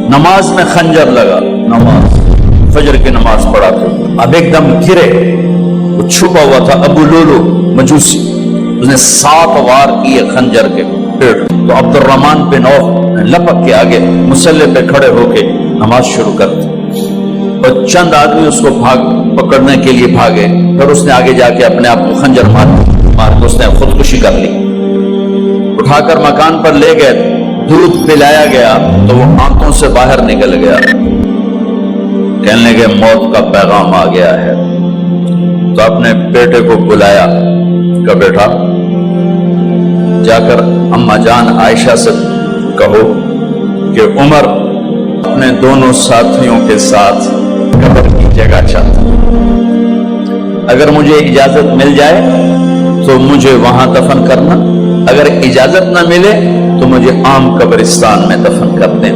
نماز میں خنجر لگا، نماز فجر کی نماز پڑھا تھا، اب ایک دم گرے، وہ چھپا ہوا تھا ابو لولو مجوسی، اس نے 7 وار کیے خنجر کے پیٹ، تو عبد الرحمن بن عوف لپک کے آگے مصلی پہ کھڑے ہو کے نماز شروع کر دی، اور چند آدمی اس کو پکڑنے کے لیے بھاگے، پھر اس نے آگے جا کے اپنے آپ کو خنجر مار کے اس نے خودکشی کر لی۔ اٹھا کر مکان پر لے گئے، دودھ پلایا گیا تو وہ آنکھوں سے باہر نکل گیا، کہنے لگے موت کا پیغام آ گیا ہے۔ تو اپنے بیٹے کو بلایا کہ بیٹا جا کر اماں جان عائشہ سے کہو کہ عمر اپنے دونوں ساتھیوں کے ساتھ قبر کی جگہ چاہتا، اگر مجھے اجازت مل جائے تو مجھے وہاں دفن کرنا، اگر اجازت نہ ملے تو مجھے عام قبرستان میں دفن کر دیں۔